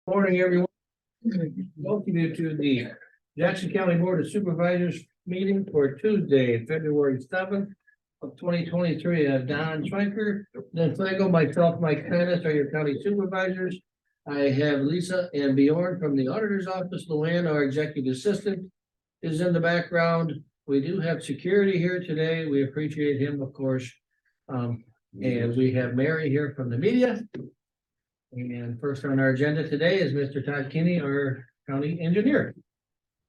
Morning, everyone. Welcome you to the Jackson County Board of Supervisors meeting for Tuesday, February 7th of 2023. I have Don Schwenker, then Flagel, myself, Mike Dennis are your county supervisors. I have Lisa and Bjorn from the auditor's office. Luann, our executive assistant, is in the background. We do have security here today. We appreciate him, of course. And we have Mary here from the media. And first on our agenda today is Mr. Todd Kinney, our county engineer.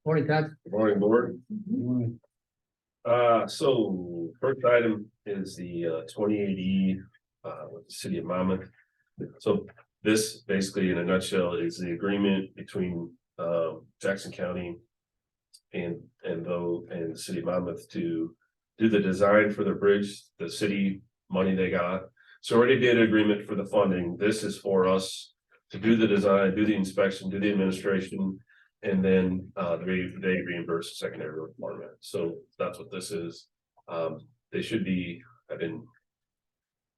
Morning, Todd. Good morning, board. So first item is the 28E with the city of Monmouth. So this basically in a nutshell is the agreement between Jackson County and the city of Monmouth to do the design for the bridge, the city money they got. So already did an agreement for the funding. This is for us to do the design, do the inspection, do the administration, and then they reimburse the secondary requirement. So that's what this is. They should be, I've been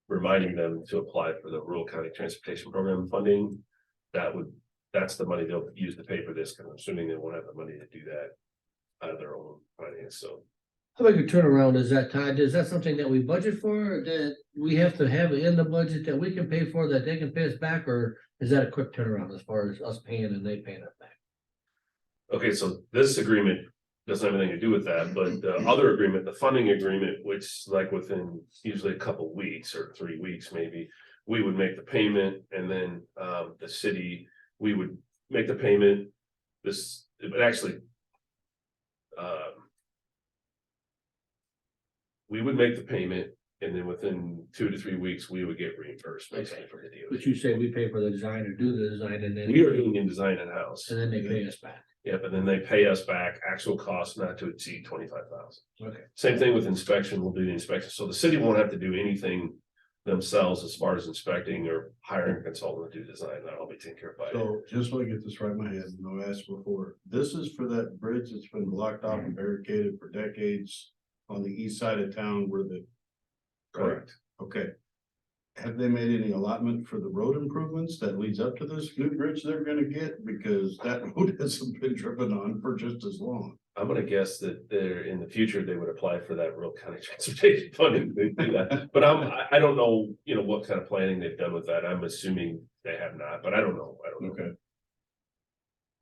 reminding them to apply for the Rural County Transportation Program funding. That's the money they'll use to pay for this, because I'm assuming they won't have the money to do that out of their own finance. So How big a turnaround is that, Todd? Is that something that we budget for, or that we have to have it in the budget that we can pay for, that they can pay us back, or is that a quick turnaround as far as us paying and they paying us back? okay, so this agreement doesn't have anything to do with that, but the other agreement, the funding agreement, which like within usually a couple weeks or 3 weeks, maybe, we would make the payment, and then the city, we would make the payment. This, but actually, we would make the payment, and then within 2 to 3 weeks, we would get reimbursed basically for the deal. But you say we pay for the design or do the design and then. We are doing in design in-house. And then they pay us back. Yeah, but then they pay us back actual costs not to exceed 25,000. Okay. Same thing with inspection, we'll do the inspection, so the city won't have to do anything themselves as far as inspecting or hiring a consultant to do design, that'll be taken care of by. So just so I get this right in my head, and I asked before, this is for that bridge that's been blocked off and barricaded for decades on the east side of town where the. Correct. Okay. Have they made any allotment for the road improvements that leads up to this new bridge they're gonna get? Because that road hasn't been driven on for just as long. I'm gonna guess that they're, in the future, they would apply for that rural county transportation funding, they do that, but I don't know, what kind of planning they've done with that, I'm assuming they have not, but I don't know. Okay.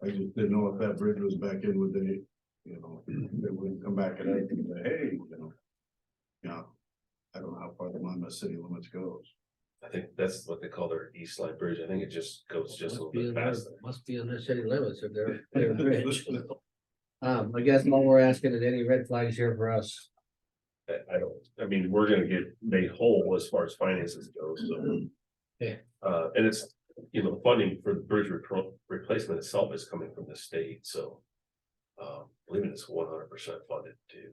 I just didn't know if that bridge was back in with any, they wouldn't come back and say, hey, Yeah, I don't know how far the Monmouth city limits goes. I think that's what they call their East Line Bridge, I think it just goes just a little bit past. Must be in their city limits if they're rich. I guess all we're asking is any red flags here for us. I mean, we're gonna get made whole as far as finances go, so. Yeah. And it's, the funding for the bridge replacement itself is coming from the state, so. I believe it's 100% funded too.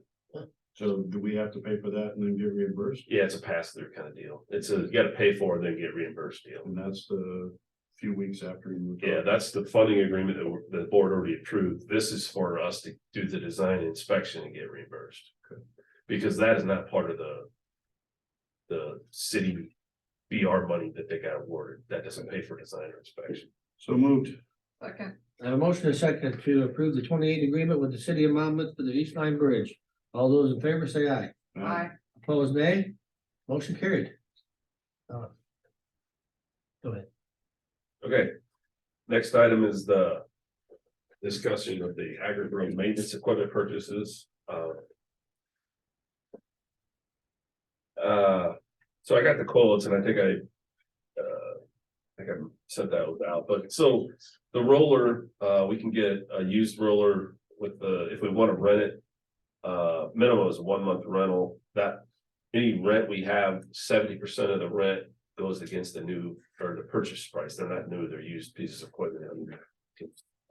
So do we have to pay for that and then get reimbursed? Yeah, it's a pass-through kind of deal. It's you gotta pay for it, then get reimbursed deal. And that's the few weeks after you. were Yeah, talking. that's the funding agreement that the board already approved. This is for us to do the design and inspection and get reimbursed. Because that is not part of the city BR money that they got awarded. That doesn't pay for design or inspection. So moved. Second. I have a motion and a second to approve the 28 agreement with the city of Monmouth for the East Line Bridge. All those in favor say aye. Aye. Opposed, nay. Motion carried. Go ahead. Okay. Next item is the discussion of the aggregate road maintenance equipment purchases. So I got the quotes, and I think I sent that out, but so the roller, we can get a used roller with if we want to rent it. Minimum is a 1 month rental. That any rent we have, 70% of the rent goes against the new or the purchase price. They're not new, they're used pieces of equipment. I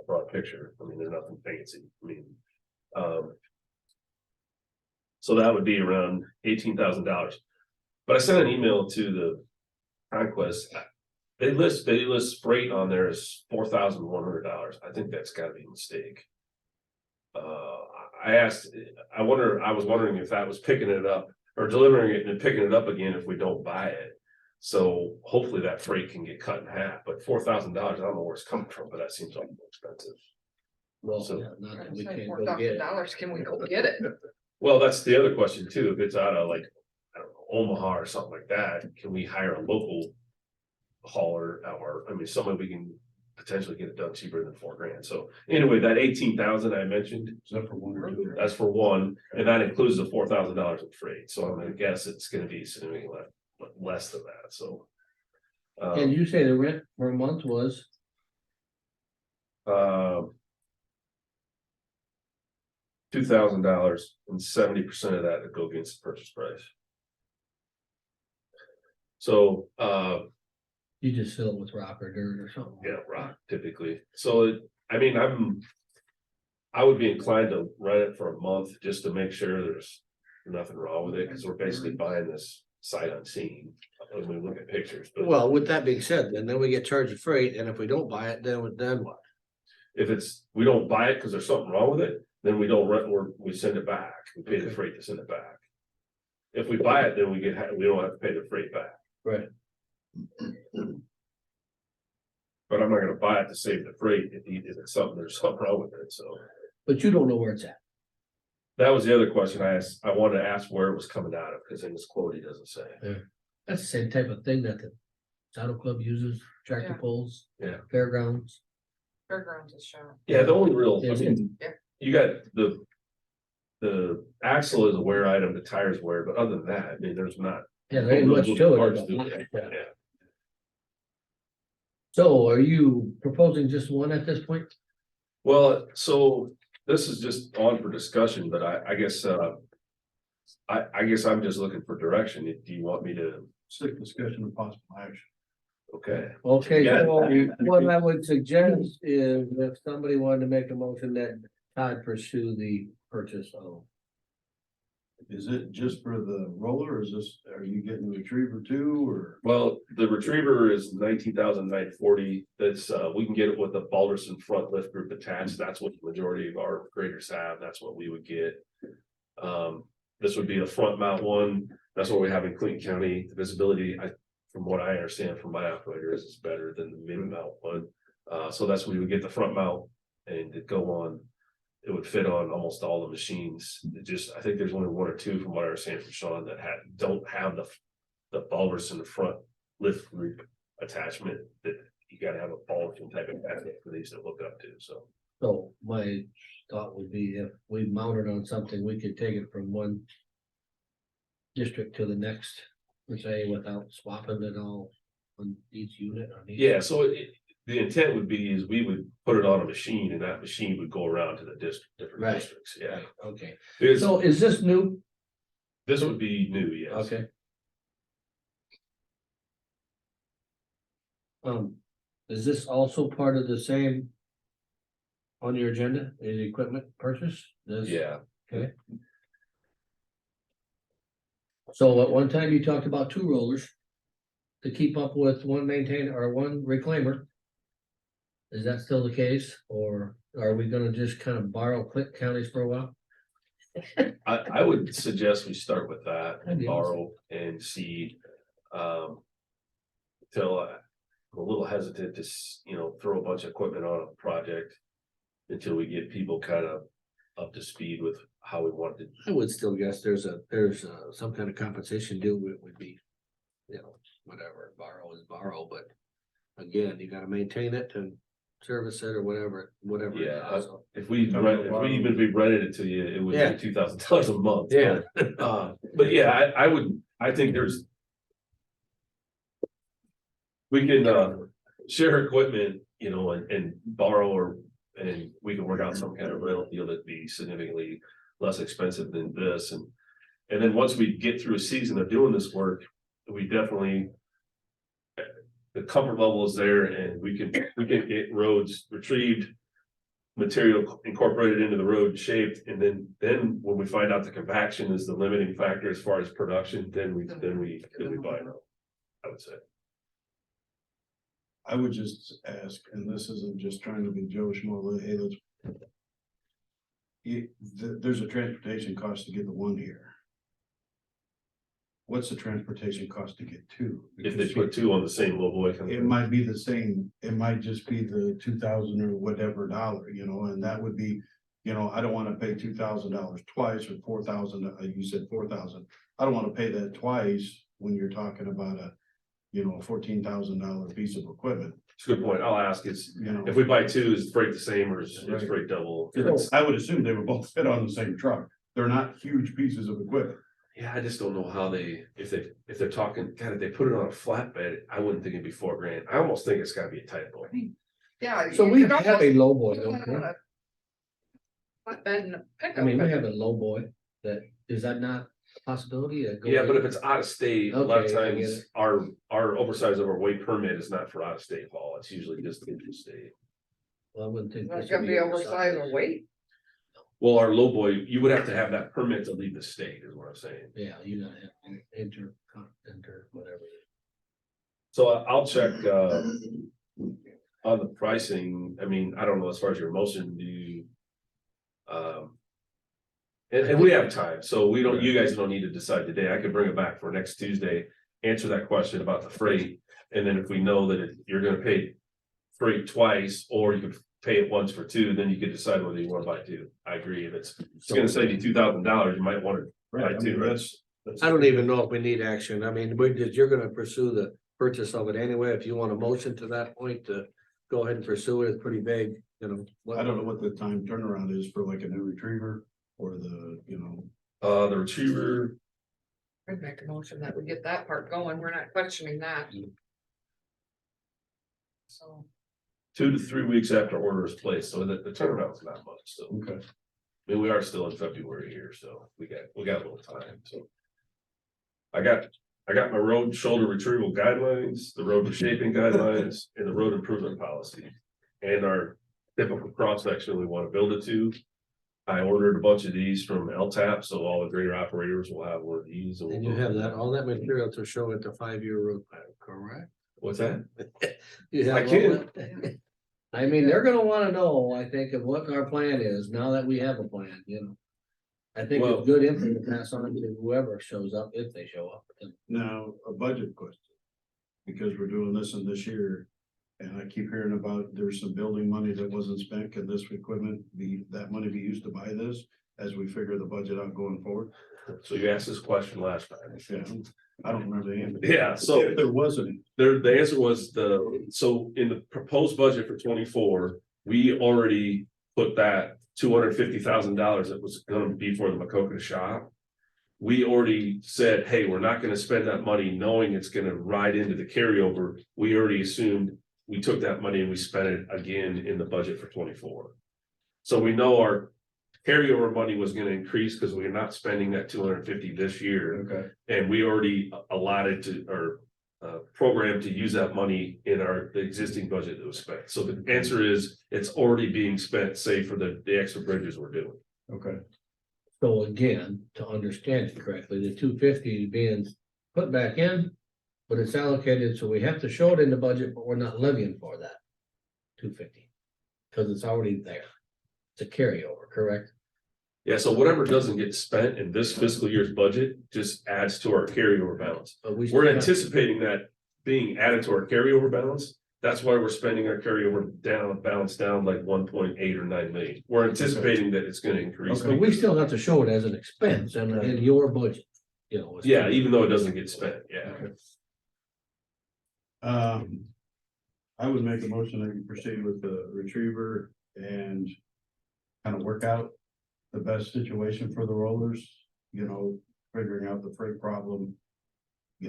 brought a picture. I mean, they're nothing fancy. I mean, so that would be around $18,000. But I sent an email to the Conquest. They list freight on there as $4,100. I think that's gotta be a mistake. I was wondering if that was picking it up or delivering it and picking it up again if we don't buy it. So hopefully that freight can get cut in half, but $4,000, I don't know where it's coming from, but that seems awful expensive. Well, So- yeah, not that we Say can't $4,000, go get it. can we go get it? Well, that's the other question too. If it's out of like, I don't know, Omaha or something like that, can we hire a local hauler or, I mean, somebody we can potentially get it done cheaper than $4,000. So anyway, that 18,000 I mentioned, Is that for one or two? that's for one, and that includes the $4,000 in freight. So I'm gonna guess it's gonna be significantly less than that, so. And you say the rent per month was, $2,000 and 70% of that would go against the purchase price. So, you just fill it with rock or dirt or something? yeah, rock typically. So, I mean, I would be inclined to rent it for a month just to make sure there's nothing wrong with it, because we're basically buying this sight unseen when we look at pictures. But Well, with that being said, then we get charged a freight, and if we don't buy it, then what? if we don't buy it because there's something wrong with it, then we don't rent, we send it back. We pay the Okay. freight to send it back. If we buy it, then we don't have to pay the freight back. Right. But I'm not gonna buy it to save the freight if it's something, there's something wrong with it, so. But you don't know where it's at. That was the other question I asked. I wanted to ask where it was coming out of, because in this quote, he doesn't say. That's the same type of thing that the Saddle Club uses, tractor Yeah. pulls. Yeah. Fairgrounds. Fairgrounds is showing. Yeah, the only real, I Is it? mean, Yeah. you got the axle is a wear item, the tires wear, but other than that, I mean, there's not. Yeah, there ain't much to Parts it. do but- it. yeah. Yeah. So are you proposing just one at this point? Well, so this is just on for discussion, but I guess, I guess I'm just looking for direction. Do you want me to, Sick discussion of possible action. okay, Okay, Yeah. so what I would suggest is if somebody wanted to make a motion that Todd pursue the purchase of. Is it just for the roller, or is this, are you getting the retriever too, or? well, the Retriever is 19,940. That's, we can get it with the Balderson front lift group attached. That's what the majority of our graders have. That's what we would get. This would be the front mount one. That's what we have in Clinton County. The visibility, from what I understand from my operators, is better than the mid mount one. So that's we would get the front mount and it go on. It would fit on almost all the machines. I think there's only one or two from what I understand from Sean that don't have the Balderson front lift group attachment, that you gotta have a Balderson type of attachment for these to hook up to, so. So my thought would be if we mounted on something, we could take it from one district to the next, per se, without swapping it all on each unit. on each- Yeah, so the intent would be is we would put it on a machine and that machine would go around to the different Right. districts, yeah. Right, okay. Because So is this new? this would be new, yes. Okay. Is this also part of the same? On your agenda, is equipment purchase? This- Yeah, So at one time you talked about two rollers. To keep up with one maintainer or one reclaimer. Is that still the case, or are we gonna just kind of borrow Click counties for a while? I would suggest we start with that and Ideas. borrow and see. Till I'm a little hesitant to, throw a bunch of equipment on a project. Until we get people kind of up to speed with how we want it. I would still guess there's some kind of compensation deal with would be. Whatever, borrow is borrow, but again, you gotta maintain it and service it or whatever. it Yeah, is, so. If we rented it to you, it would Yeah. be $2,000 a month. Yeah. But yeah, I think there's. We can share equipment, and borrow and we can work out some kind of rental deal that'd be significantly less expensive than this and then once we get through a season of doing this work, we definitely. The comfort level is there and we can get roads retrieved. Material incorporated into the road shaped, and then when we find out the compaction is the limiting factor as far as production, then we buy it. I would say. I would just ask, and this isn't just trying to be Joe Schmo, hey, let's. There's a transportation cost to get the one here. what's the transportation cost to get two? If they put two on the same low boy. It might be the same, it might just be the 2,000 or whatever dollar, and that would be, I don't wanna pay $2,000 twice or 4,000, you said 4,000. I don't wanna pay that twice when you're talking about a $14,000 piece of equipment, It's a good point. I'll ask if we buy two, is the freight the same or is Right. freight double? I would assume they would both fit on the same truck. They're not huge pieces of equipment. Yeah, I just don't know how if they're talking, God, if they put it on a flatbed, I wouldn't think it'd be $4,000. I almost think it's gotta be a typo. Yeah. So you we could have almost a low boy, put don't that we? on a flatbed and a I pickup, mean, we but have a low boy that, is that not a possibility? to go Yeah, but in? if it's out of state, a lot of Okay, I get times our oversized overweight permit is not for out of state haul. It's usually just interstate. Well, I wouldn't think. it's this gonna would be oversized or weight. Well, our low boy, you would have to have that permit to leave the state, is what I'm saying. Yeah, you gotta have enter, whatever. So I'll check on the pricing. I mean, I don't know, as far as your motion, do you? And we have time, so you guys don't need to decide today. I could bring it back for next Tuesday, answer that question about the freight. And then if we know that you're gonna pay freight twice, or you could pay it once for two, then you could decide whether you wanna buy two. I agree. If it's gonna save you $2,000, you might wanna buy I two, mean, right? that's. I don't even know if we need action. I mean, you're gonna pursue the purchase of it anyway. If you want a motion to that point to go ahead and pursue it, it's pretty vague, I don't know what the time turnaround is for like a new retriever or the. The retriever, I'd make a motion that we get that part going. We're not questioning that. So, 2 to 3 weeks after order is placed, so the turnaround's not much, so. Okay. I mean, we are still in February here, so we got a little time, so. I got my road shoulder retrieval guidelines, the road reshaping guidelines, and the road improvement policy. And our typical cross section we want to build it to. I ordered a bunch of these from LTAP, so all the grader operators will have one of these. And you have that, all that material to show it the 5-year road plan, correct? What's that? You have I all can. that? I mean, they're gonna wanna know, I think, of what our plan is, now that we have a plan, I think Well- it's good info to pass on to whoever shows up, if they show up. Now, a budget question. Because we're doing this in this year. And I keep hearing about there's some building money that wasn't spent. Can this equipment that money be used to buy this? As we figure the budget out going forward? So you asked this question last time. Yeah, I don't remember the answer. Yeah, so. If there wasn't, The answer was so in the proposed budget for 24, we already put that $250,000 that was gonna be for the Macocata shop. We already said, hey, we're not gonna spend that money knowing it's gonna ride into the carryover. We already assumed we took that money and we spent it again in the budget for 24. So we know our carryover money was gonna increase because we're not spending that 250 this year. okay, And we already allotted or programmed to use that money in the existing budget that was spent. So the answer is, it's already being spent, save for the extra bridges we're doing. okay, So again, to understand it correctly, the 250 is being put back in. But it's allocated, so we have to show it in the budget, but we're not levying for that. 250. Cause it's already there. It's a carryover, correct? Yeah, so whatever doesn't get spent in this fiscal year's budget just adds to our carryover balance. But we. We're still- anticipating that being added to our carryover balance. That's why we're spending our carryover balance down like 1.8 or 9 million. We're anticipating that it's gonna increase. But we still have to show it as an expense in your budget, it's- Yeah, even though it doesn't get spent, yeah. I would make a motion that you proceed with the retriever and. Kind of work out the best situation for the rollers, figuring out the freight problem.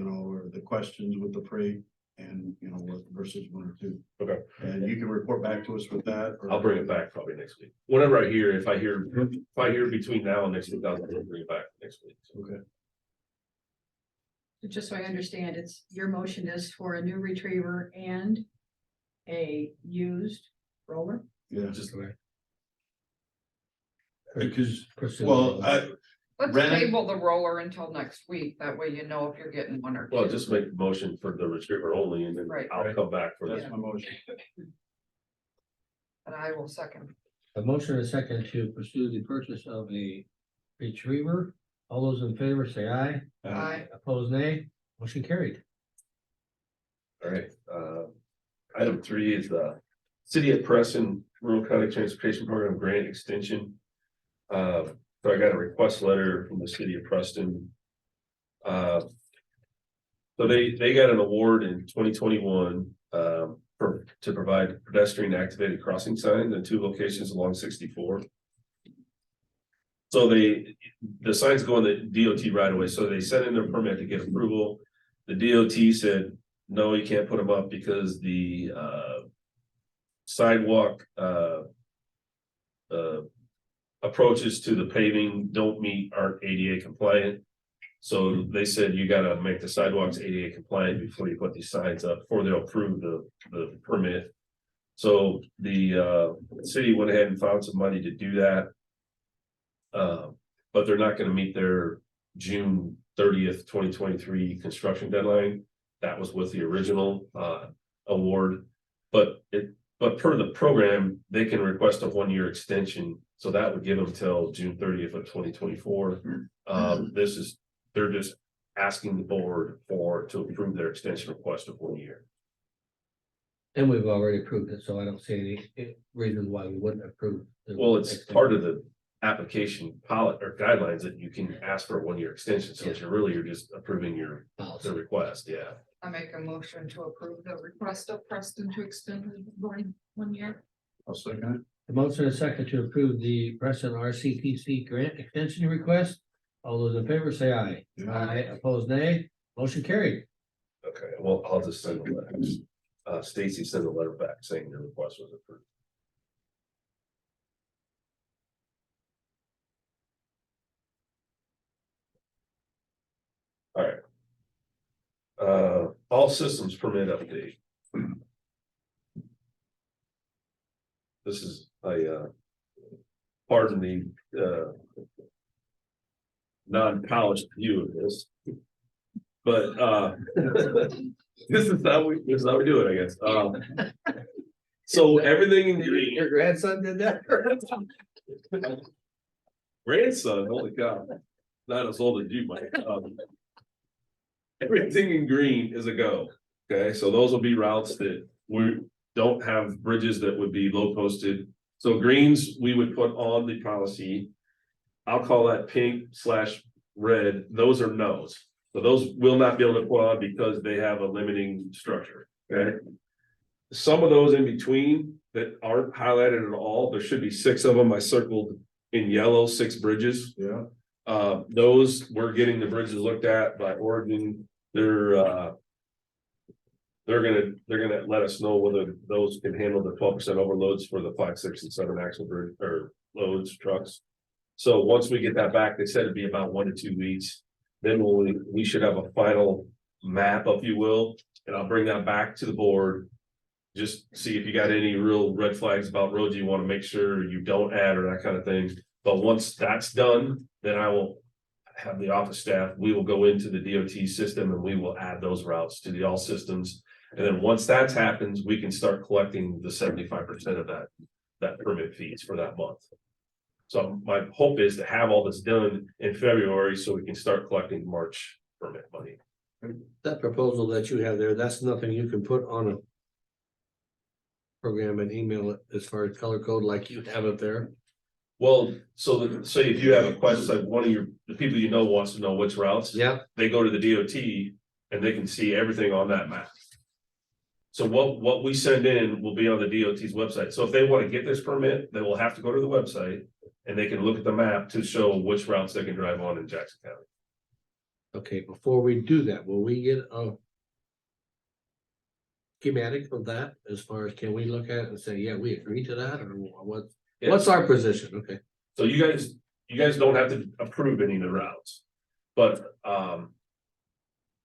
Or the questions with the freight and, what versus 1 or 2. Okay. And you can report back to us with that. or- I'll bring it back probably next week. Whenever I hear, if I hear between now and next week, I'll bring it back next week. Okay, Just so I understand, your motion is for a new retriever and a used roller? yeah, Just because, Pursue well, it. let's Brennan? table the roller until next week. That way you know if you're getting one or two. Well, just make the motion for the retriever only, and then Right. I'll come back for that's this. my motion. And I will second. A motion and a second to pursue the purchase of a retriever All those in favor say aye. Aye. Opposed, nay. Motion carried. All right, item 3 is the City of Preston Rural County Transportation Program Grant Extension. So I got a request letter from the City of Preston. So they got an award in 2021 to provide pedestrian activated crossing signs in 2 locations along 64. So the signs go in the DOT right away, so they sent in their permit to get approval. The DOT said, no, you can't put them up because the sidewalk approaches to the paving aren't ADA compliant. So they said you gotta make the sidewalks ADA compliant before you put these signs up, before they'll approve the permit. So the city went ahead and found some money to do that. But they're not gonna meet their June 30th, 2023 construction deadline. That was with the original award. But per the program, they can request a 1-year extension. So that would give them till June 30th of 2024. They're just asking the board to approve their extension request of 1 year. And we've already approved it, so I don't see any reason why we wouldn't approve. Well, it's part of the application pilot or guidelines that you can ask for a 1-year extension. So you're just approving the request. Yeah. I make a motion to approve the request of Preston to extend the 1 year. I'll second it. The motion is second to approve the Preston RCTC grant extension request. All those in favor say aye. Yeah. Opposed, nay. Motion carried. Okay, well, I'll just send a letter. Stacy sent a letter back saying the request was approved. All right. All systems permit update. This is pardon the non-polished view of this. But this is how we do it, I guess. So everything in green. Your grandson did that? Grandson, holy cow, not as old as you, Mike. Everything in green is a go. Okay, so those will be routes that we don't have bridges that would be low posted. So greens, we would put on the policy. I'll call that pink/red. Those are no's. So those will not be able to put on because they have a limiting structure. Okay. Some of those in between that aren't highlighted at all, there should be 6 of them. I circled in yellow, 6 bridges. Yeah. Those, we're getting the bridges looked at by Oregon. They're gonna let us know whether those can handle the 12% overloads for the 5, 6, and 7 axle bridge or loads trucks. So once we get that back, they said it'd be about 1 to 2 weeks. Then we should have a final map, if you will, and I'll bring that back to the board. Just see if you got any real red flags about roads you want to make sure you don't add or that kind of thing. But once that's done, then I will have the office staff, we will go into the DOT system and we will add those routes to the all systems. And then once that happens, we can start collecting the 75% of that permit fees for that month. So my hope is to have all this done in February so we can start collecting March permit money. That proposal that you have there, that's nothing you can put on a program and email it as far as color code like you have it there. Well, so say if you have a question, like one of the people you know wants to know which routes. Yeah. They go to the DOT and they can see everything on that map. So what we send in will be on the DOT's website. So if they want to get this permit, they will have to go to the website and they can look at the map to show which routes they can drive on in Jackson County. Okay, before we do that, will we get a schematic of that as far as can we look at it and say, yeah, we agree to that, or what? Yeah. What's our position? Okay. So you guys don't have to approve any of the routes, but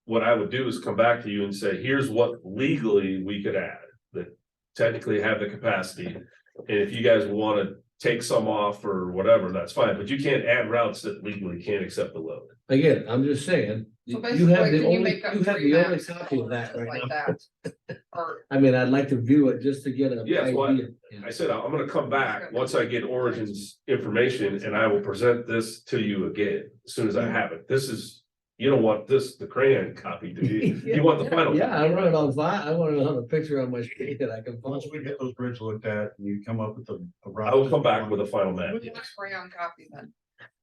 what I would do is come back to you and say, here's what legally we could add that technically have the capacity. And if you guys want to take some off or whatever, that's fine, but you can't add routes that legally can't accept the load. Again, I'm just saying, So you have basically, the can you only, make up you have three the only maps copy of that right like now. that? Or, I mean, I'd like to view it just to get a Yes, well, idea. I said, I'm gonna come back once I get Origin's information and I will present this to you again as soon as I have it. This is, you don't want this, the crayon copy, do you? You want the final. Yeah, I want it on file, I want it on a picture on my screen that I can follow. Once we get those bridges looked at, and you come up with a route. I will come back with a final map. with a crayon copy then.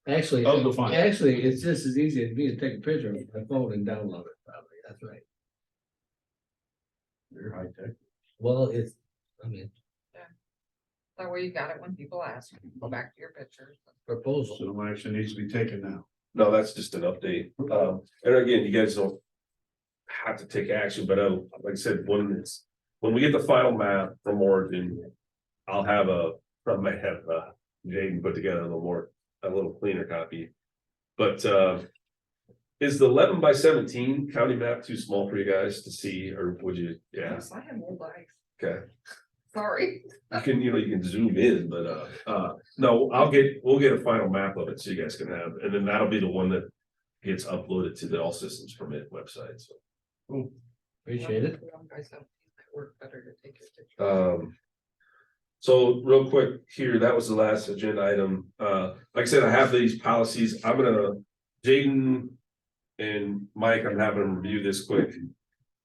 Actually, Those are fine. actually, it's just as easy as me to take a picture of my phone and download it, probably, that's right. You're high tech. Well, it's, I mean, That way you got it when people ask, go back to your pictures. proposal. So no action needs to be taken now. No, that's just an update. And again, you guys don't have to take action, but like I said, when we get the final map from Origin, I'll have might have Jaden put together a little cleaner copy. But is the 11 by 17 county map too small for you guys to see, or would you? Yeah, Yes, I have old eyes. okay. Sorry. You can zoom in, but no, we'll get a final map of it so you guys can have, and then that'll be the one that gets uploaded to the All Systems Permit website, so. Appreciate it. You guys have work better to take your picture. So real quick here, that was the last agenda item. Like I said, I have these policies. I'm gonna, Jaden and Mike, I'm having them review this quick.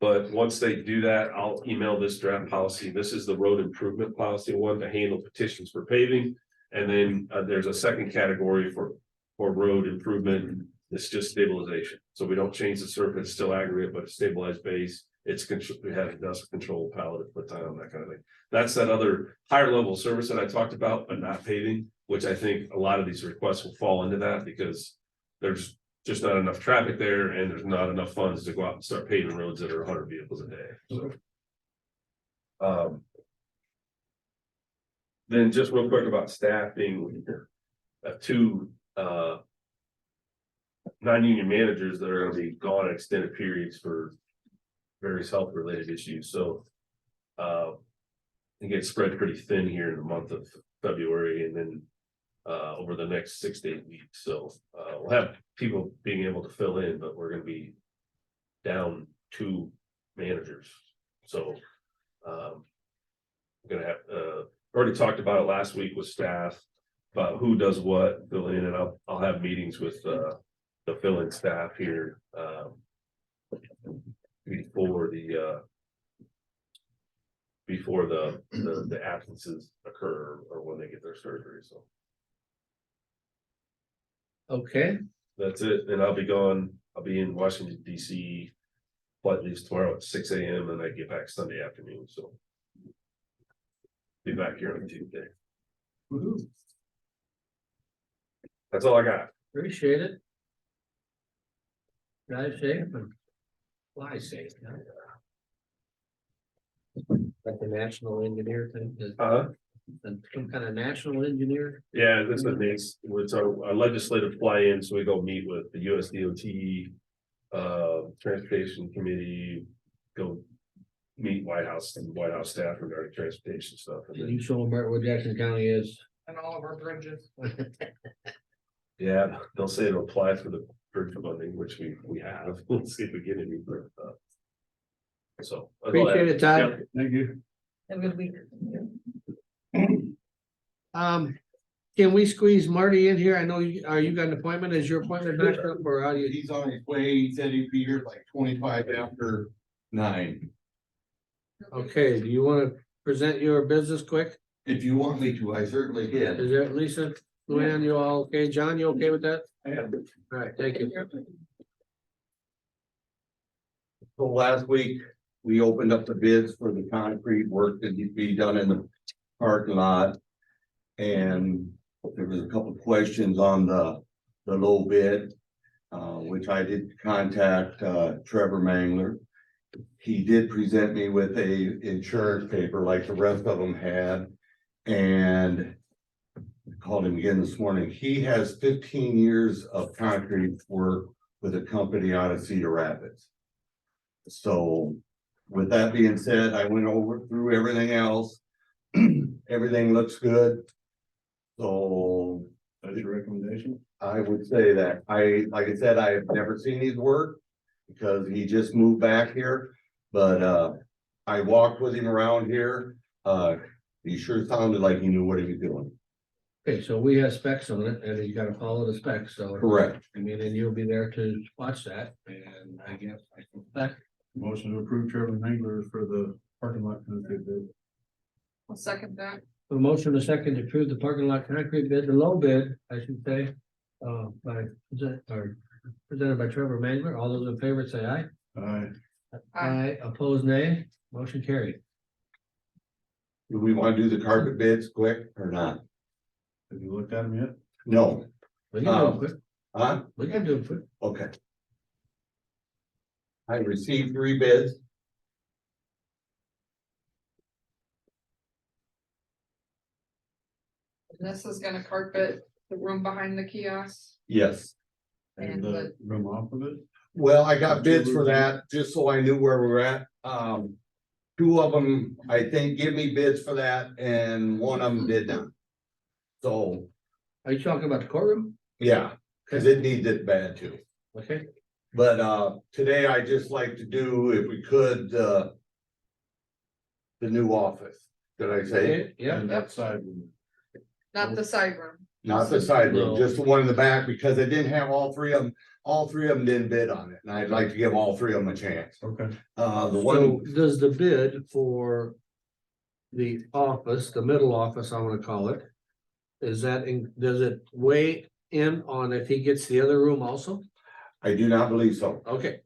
But once they do that, I'll email this draft policy. This is the road improvement policy one to handle petitions for paving. And then there's a second category for road improvement. It's just stabilization. So we don't change the surface, still aggregate, but a stabilized base. We have dust control, pallet, put time, that kind of thing. That's that other higher level service that I talked about, but not paving, which I think a lot of these requests will fall into that because there's just not enough traffic there and there's not enough funds to go out and start paving roads that are 100 vehicles a day. So. Then just real quick about staffing, two non-union managers that are gonna be gone at extended periods for various health related issues, so. It gets spread pretty thin here in the month of February and then over the next 6 to 8 weeks, so we'll have people being able to fill in, but we're gonna be down 2 managers, so. We're gonna have already talked about it last week with staff about who does what, fill in, and I'll have meetings with the fill-in staff here before the absences occur or when they get their surgery, so. Okay, That's it, and I'll be gone, I'll be in Washington DC. Flight leaves tomorrow at 6 a.m. and I get back Sunday afternoon, so. Be back here on Tuesday. That's all I got. appreciate it. Drive safe and fly safe. Like the national engineer thing, some kind of national engineer. Yeah, this is nice, it's our legislative fly-in, so we go meet with the USDOT. Transportation Committee, go meet White House staff regarding transportation stuff. And Can then, you show them where Jackson County is? And all of our bridges. yeah, they'll say to apply for the bridge funding, which we have. We'll see if we get any. So. Appreciate it, Todd. Thank you. Have a good week. Can we squeeze Marty in here? I know you got an appointment? Is your appointment back up or how do you? He's on his way, he said he'd be here like 25 after 9. Okay, do you want to present your business quick? If you want me to, I certainly can. Is that Lisa, Luann, you all okay? John, you okay with that? Yeah. All right, thank you. So last week, we opened up the bids for the concrete work that needs to be done in the parking lot. And there was a couple of questions on the low bid, which I did contact Trevor Mangler. He did present me with a insurance paper like the rest of them had. And I called him again this morning. He has 15 years of concrete work with a company out of Cedar Rapids. So with that being said, I went through everything else. Everything looks good. So That's your recommendation? I would say that like I said, I have never seen his work because he just moved back here. But I walked with him around here. He sure sounded like he knew what he was doing. Okay, so we have specs on it and you gotta follow the specs, so. Correct. I mean, and you'll be there to watch that, and I guess I suspect. Motion to approve Trevor Mangler for the parking lot concrete bid. I'll second that. A motion, a second to approve the parking lot concrete bid, the low bid, I should say. Presented by Trevor Mangler. All those in favor say aye. Aye. Aye, opposed nay, motion carried. Do we want to do the carpet bids quick or not? Have you looked at them yet? No, We can do it quick. huh? We can do it quick. Okay. I received 3 bids. And this is gonna carpet the room behind the kiosk. Yes. And the room off of it? Well, I got bids for that, just so I knew where we're at. 2 of them, I think, give me bids for that, and 1 of them did not. So, Are you talking about the courtroom? yeah, cause it needs it bad too. Okay, But today I just like to do, if we could, the new office. Did I say? okay, yeah, And that side room. Not the side room. Not the side room, No. just the one in the back, because I didn't have all 3 of them. All 3 of them didn't bid on it, and I'd like to give all 3 of them a chance. Okay. The so one, does the bid for the office, the middle office, I wanna call it, is that, does it weigh in on if he gets the other room also? I do not believe so, Okay,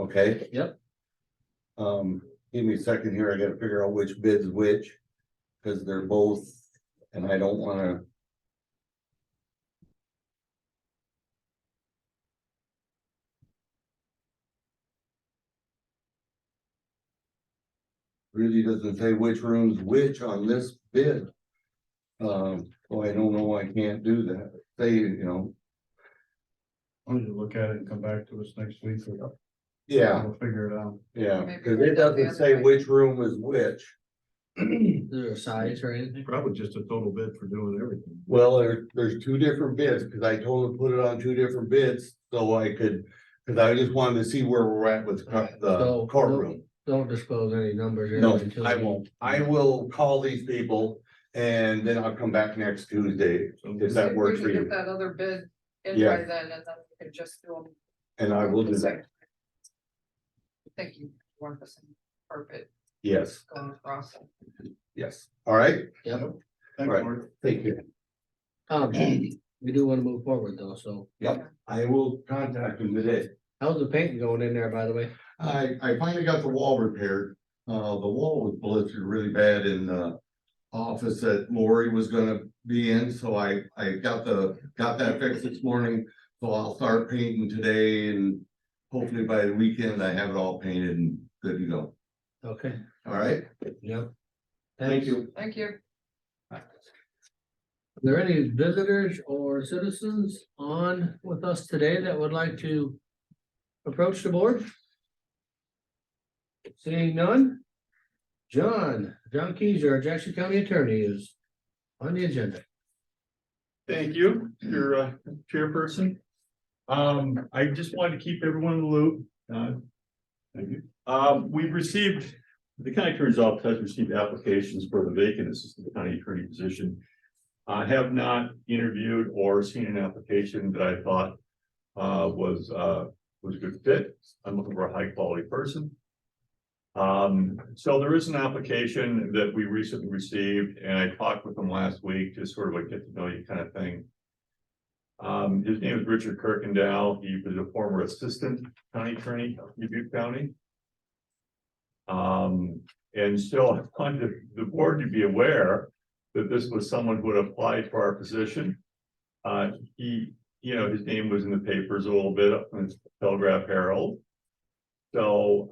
okay? Yep. Give me a second here, I gotta figure out which bid's which, cause they're both, and I don't wanna. Really doesn't say which room's which on this bid. So I don't know, I can't do that, say, you know, Why don't you look at it and come back to us next week? yeah, We'll figure it out. yeah, Maybe cause write it that doesn't down. say which room is which. is there a size or anything? Probably just a total bid for doing everything. Well, there's 2 different bids, cause I told him to put it on 2 different bids, so I could, cause I just wanted to see where we're at with the So, courtroom. Don't disclose any numbers. or No, anything. I won't, I will call these people, and then I'll come back next Tuesday, if that See works if for we can you, get that other bid in Yeah. by then, and then we can just do them. and I will do that, Thank you, want the same carpet yes, going across. it. yes, all right, Yep, Thanks, Right. Mark. thank you. we do wanna move forward though, so Yep, I will contact them today. how's the painting going in there, by the way? I finally got the wall repaired. The wall was blistered really bad in the office that Lori was gonna be in, so I got that fixed this morning. So I'll start painting today, and hopefully by the weekend I have it all painted and good to go. Okay, All right, yep. thank Thanks. you. Thank you. Are there any visitors or citizens on with us today that would like to approach the board? Seeing none? John Keyser, our Jackson County Attorney, is on the agenda. Thank you, your chairperson. I just wanted to keep everyone in the loop. Thank you. We've received, the county attorney's office has received applications for the vacant assistant county attorney position. I have not interviewed or seen an application that I thought was a good fit. I'm looking for a high quality person. So there is an application that we recently received, and I talked with him last week, just sort of a get to know you kind of thing. His name is Richard Kirkendall. He was a former assistant county attorney of Dubuque County. And so I wanted the board to be aware that this was someone who had applied for our position. His name was in the papers a little bit up in the Telegraph Herald. So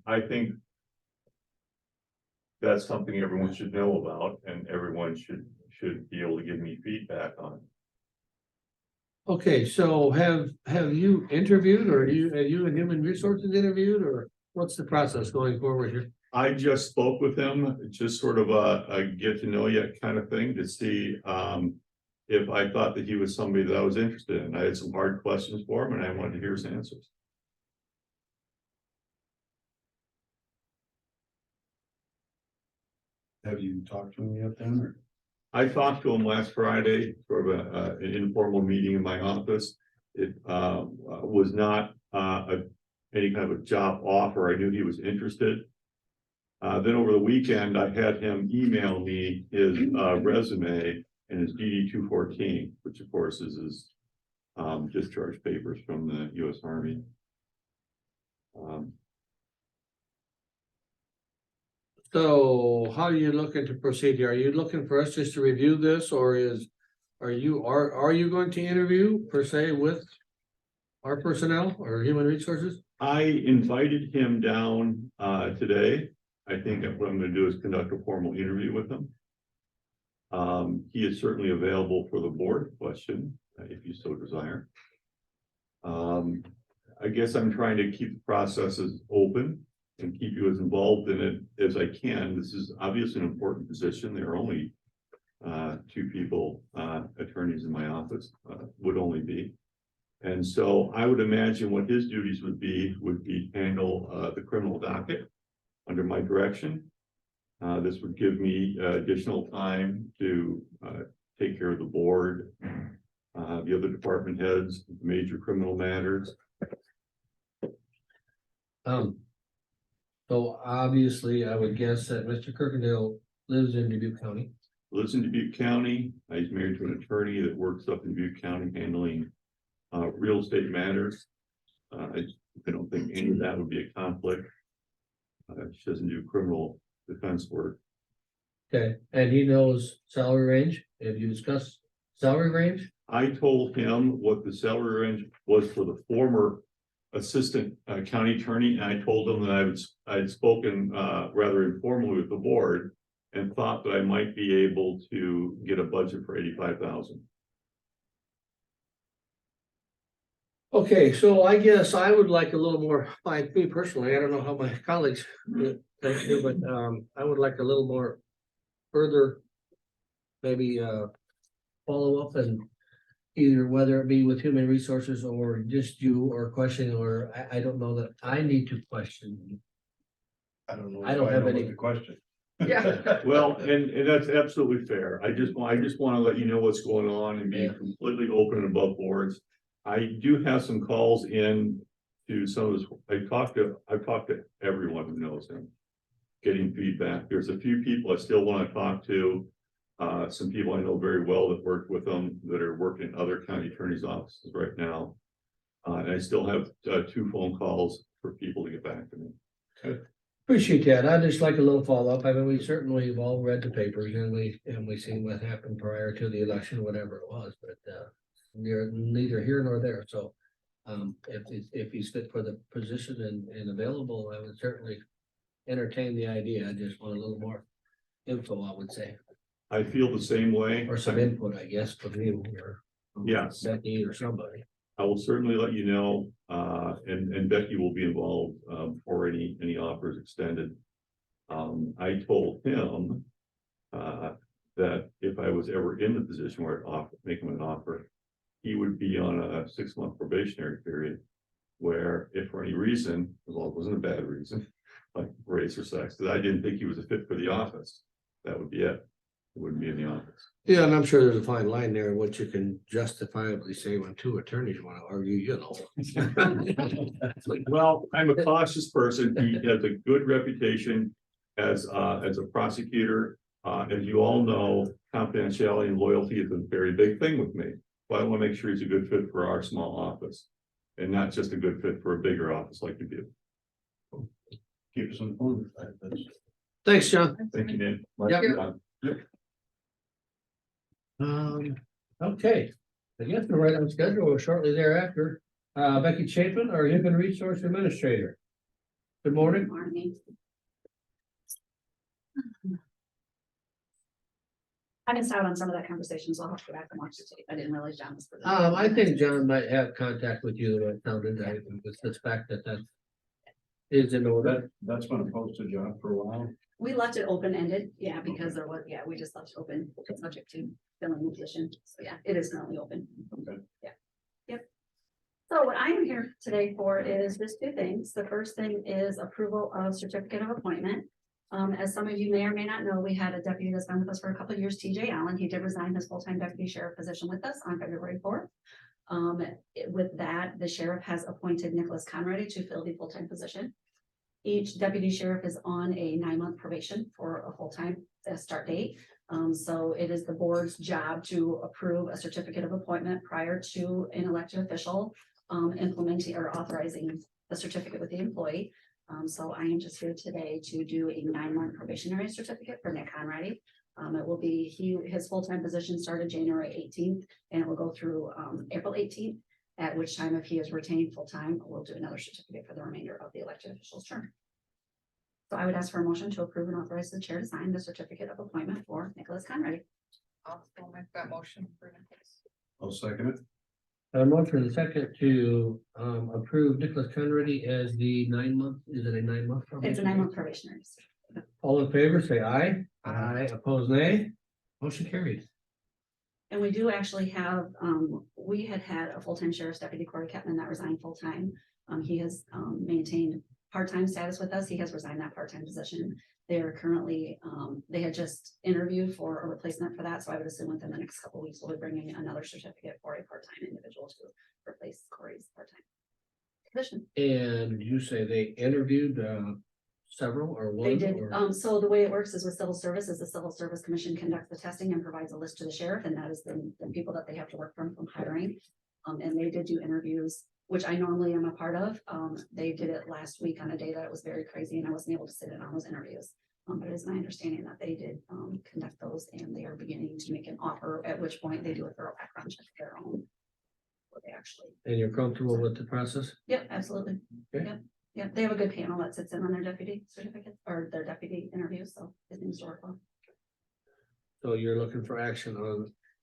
I think that's something everyone should know about, and everyone should be able to give me feedback on. Okay, so have you interviewed, or have you and Human Resources interviewed, or what's the process going forward here? I just spoke with him, just sort of a get to know you kind of thing to see, if I thought that he was somebody that I was interested in. I had some hard questions for him and I wanted to hear his answers. Have you talked to him yet then, or? I talked to him last Friday, sort of an informal meeting in my office. It was not any kind of a job offer. I knew he was interested. Then over the weekend, I had him email me his resume and his DD 214, which of course is his discharge papers from the US Army. So how are you looking to proceed here? Are you looking for us just to review this, or are you going to interview per se with our personnel or human resources? I invited him down today. I think what I'm gonna do is conduct a formal interview with him. He is certainly available for the board question, if you so desire. I guess I'm trying to keep the processes open and keep you as involved in it as I can. This is obviously an important position. There are only two people, attorneys in my office, would only be. And so I would imagine what his duties would be handle the criminal docket under my direction. This would give me additional time to take care of the board, the other department heads, major criminal matters. So obviously, I would guess that Mr. Kirkendale lives in Dubuque County. Lives in Dubuque County. He's married to an attorney that works up in Dubuque County handling real estate matters. I don't think any of that would be a conflict. She doesn't do criminal defense work. Okay, and he knows salary range. Have you discussed salary range? I told him what the salary range was for the former assistant county attorney, and I told him that I had spoken rather informally with the board and thought that I might be able to get a budget for 85,000. Okay, so I guess I would like a little more, like me personally, I don't know how my colleagues think here, but I would like a little more further. Maybe follow up, and either whether it be with human resources or just you or questioning, or I don't know that I need to question. I don't know. I don't if have know any- what the question. Yeah. Well, and that's absolutely fair. I just want to let you know what's going on and be Yeah. completely open and above boards. I do have some calls in to some of this. I've talked to everyone who knows him, getting feedback. There's a few people I still want to talk to. Some people I know very well that worked with them that are working in other county attorneys' offices right now. And I still have 2 phone calls for people to get back to me. Appreciate that. I'd just like a little follow-up. I mean, we certainly have all read the papers and we seen what happened prior to the election, whatever it was, but you're neither here nor there, so. If he's fit for the position and available, I would certainly entertain the idea. I just want a little more info, I would say, I feel the same way. or some input, I guess, from you or Yes. Becky or somebody. I will certainly let you know, and Becky will be involved, for any offers extended. I told him, that if I was ever in the position where I'd make him an offer, he would be on a 6-month probationary period. Where if for any reason, as long as it wasn't a bad reason, like race or sex, that I didn't think he was a fit for the office, that would be it. It wouldn't be in the office. Yeah, and I'm sure there's a fine line there, what you can justifiably say when 2 attorneys want to argue, you know. Well, I'm a cautious person. He has a good reputation as a prosecutor. As you all know, confidentiality and loyalty is a very big thing with me. But I want to make sure he's a good fit for our small office and not just a good fit for a bigger office like you do. Keep us informed. Thanks, John. Thank you, Ned. Yep. Okay, I guess we're right on schedule or shortly thereafter. Becky Chapin, our Human Resource Administrator. Good morning. Morning. I missed out on some of that conversation, so I'll have to go back and watch the tape. I didn't realize John was. I think John might have contact with you, it sounded, I would suspect that that's is in order. That's been a posted job for a while. We left it open-ended, yeah, because there was, yeah, we just left it open, subject to filling the position, so yeah, it is currently open. Okay. Yeah, yep. So what I am here today for is just two things. The first thing is approval of certificate of appointment. As some of you may or may not know, we had a deputy that's been with us for a couple of years, TJ Allen. He did resign his full-time deputy sheriff position with us on February 4th. With that, the sheriff has appointed Nicholas Conrady to fill the full-time position. Each deputy sheriff is on a 9-month probation for a full-time start date. So it is the board's job to approve a certificate of appointment prior to an elected official implementing or authorizing the certificate with the employee. So I am just here today to do a 9-month probationary certificate for Nick Conrady. It will be, his full-time position started January 18th and it will go through April 18th. At which time, if he is retained full-time, we'll do another certificate for the remainder of the elected official's term. So I would ask for a motion to approve and authorize the chair to sign the certificate of appointment for Nicholas Conrady. I'll still make that motion for Nicholas. I'll second it. A motion and a second to approve Nicholas Conrady as the 9-month, is it a 9-month? It's a 9-month probationary. All in favor, say aye. Aye. Opposed, nay. Motion carries. And we do actually have, we had a full-time sheriff's deputy, Corey Ketman, that resigned full-time. He has maintained part-time status with us. He has resigned that part-time position. They are currently, they had just interviewed for a replacement for that. So I would assume within the next couple of weeks, we'll be bringing another certificate for a part-time individual to replace Corey's part-time position. And you say they interviewed several or one? They did, or- so the way it works is with civil service, the Civil Service Commission conducts the testing and provides a list to the sheriff, and that is the people that they have to work from hiring. And they did do interviews, which I normally am a part of. They did it last week on a day that it was very crazy and I wasn't able to sit in on those interviews. But it is my understanding that they did conduct those and they are beginning to make an offer, at which point they do a thorough background check of their own. What they actually, And you're comfortable with the process? yep, absolutely. Okay. Yep. Yeah, they have a good panel that sits in on their deputy certificates or their deputy interviews, so it seems to work well. So you're looking for action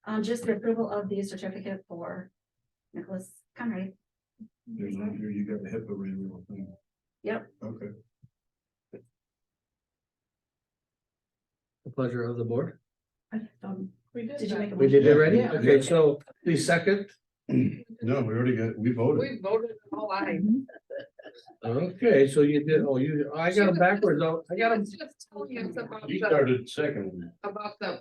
on, Just the approval of the certificate for Nicholas Conrady. There's on here, you got the HIPAA renewal thing. Yep. Okay. the pleasure of the board? We did. Did you make a We motion? did it already? Yeah. Okay, so please second. No, we voted. We voted all aye. Okay, so you did, I got them backwards, I got them. She was just telling us about You the, started second.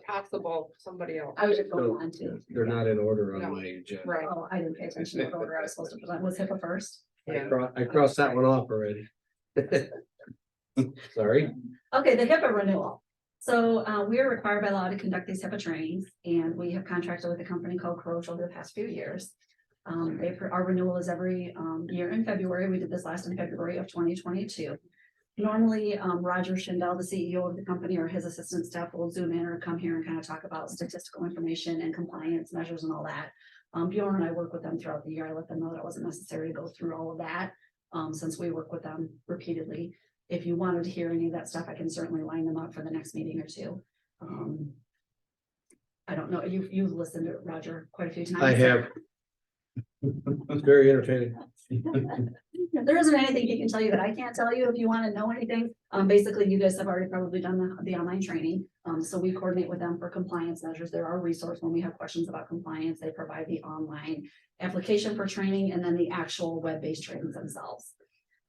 possible somebody else. I was just going on to, They're not in order No. on my agenda. Right. oh, I didn't pay attention to what order I was supposed to put on. Was HIPAA first? Yeah. I crossed that one off already. Sorry. Okay, the HIPAA renewal. So we are required by law to conduct these HIPAA trainings, and we have contracted with a company called Croce over the past few years. Our renewal is every year in February. We did this last in February of 2022. Normally, Roger Schindel, the CEO of the company, or his assistant staff will zoom in or come here and kind of talk about statistical information and compliance measures and all that. Bjorn and I work with them throughout the year. I let them know that it wasn't necessary to go through all of that, since we work with them repeatedly. If you wanted to hear any of that stuff, I can certainly line them up for the next meeting or two. I don't know, you've listened to Roger quite a few times. I have. It's very entertaining. There isn't anything he can tell you that I can't tell you if you want to know anything. Basically, you guys have already probably done the online training. So we coordinate with them for compliance measures. They're our resource when we have questions about compliance. They provide the online application for training and then the actual web-based trainings themselves.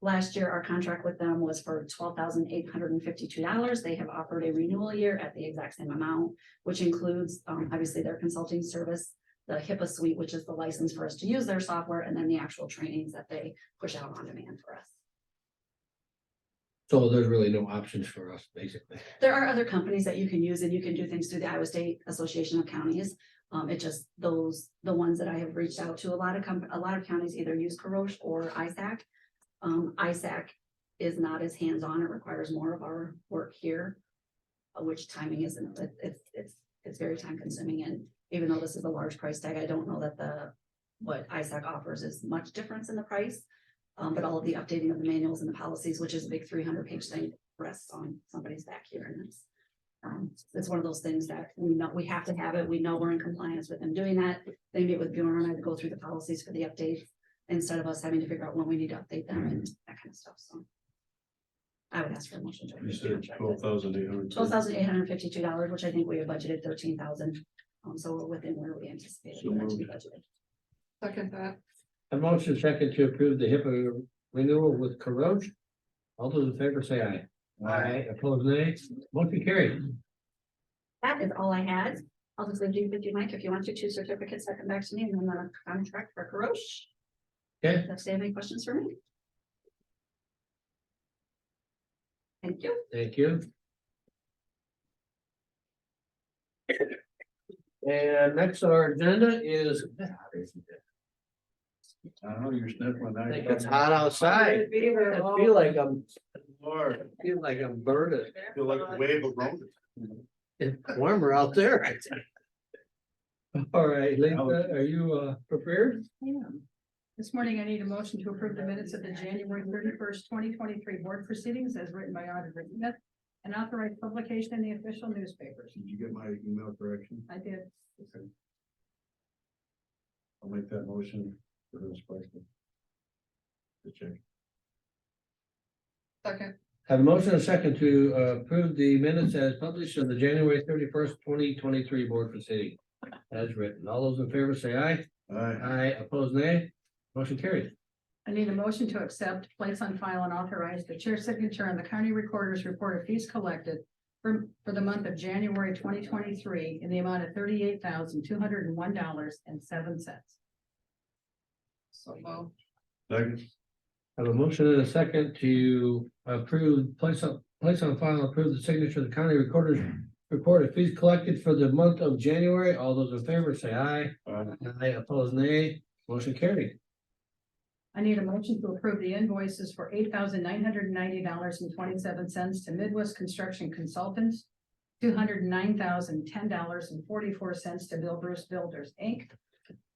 Last year, our contract with them was for $12,852. They have offered a renewal year at the exact same amount, which includes obviously their consulting service, the HIPAA suite, which is the license for us to use their software, and then the actual trainings that they push out on demand for us. So there's really no options for us, basically. There are other companies that you can use, and you can do things through the Iowa State Association of Counties. It just the ones that I have reached out to, a lot of counties either use Croce or ISAC. ISAC is not as hands-on. It requires more of our work here, which timing isn't. It's very time consuming, and even though this is a large price tag, I don't know that what ISAC offers is much difference in the price. But all of the updating of the manuals and the policies, which is a big 300-page thing, rests on somebody's back here, and it's one of those things that we know we have to have it. We know we're in compliance with them doing that. They meet with Bjorn and I to go through the policies for the updates instead of us having to figure out when we need to update them and that kind of stuff. So I would ask for a motion to. You approve the said contract. $12,800. $12,852, which I think we had budgeted 13,000. So we're within where we anticipated So for that to be moved. budgeted. Second that. A motion second to approve the HIPAA renewal with Caroche. All those in favor say aye. Aye. Opposed, nay. Motion carried. That is all I had. I'll just leave you with you, Mike, if you want to, 2 certificates that come back to me and then a contract for Caroche. Okay. If they have any questions for me. Thank you. Thank you. And next on our agenda is. I don't know, you're sniffling. I think it's hot outside. I feel like I'm burning. Feel like a wave of Rona. It's warmer out there. I think. All right, Lisa, are you prepared? I am. This morning, I need a motion to approve the minutes of the January 31st, 2023 board proceedings as written by Auditor Smith and authorize publication in the official newspapers. Did you get my email correction? I did. Okay. I'll make that motion for this question. To check. Second. Have a motion and a second to approve the minutes as published on the January 31st, 2023 board proceeding. As written. All those in favor say aye. Aye. Aye. Opposed, nay. Motion carried. I need a motion to accept, place on file, and authorize the chair signature on the county recorder's report of fees collected for the month of January 2023 in the amount of $38,201.07. So moved. Second. Have a motion and a second to approve, place on file, and approve the signature of the county recorder's report of fees collected for the month of January. All those in favor say aye. Aye. Aye. Opposed, nay. Motion carried. I need a motion to approve the invoices for $8,990.27 to Midwest Construction Consultants, $209,010.44 to Bill Bruce Builders, Inc.,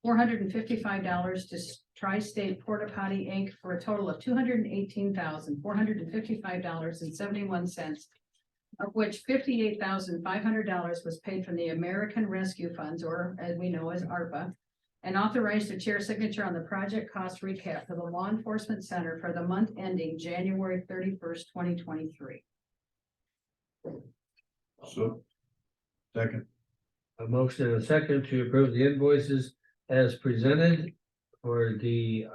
$455 to Tri-State Porta Potty, Inc., for a total of $218,455.71, of which $58,500 was paid from the American Rescue Funds, or as we know as ARPA, and authorized the chair signature on the project cost recap for the Law Enforcement Center for the month ending January 31st, 2023. So. Second. A motion and a second to approve the invoices as presented for the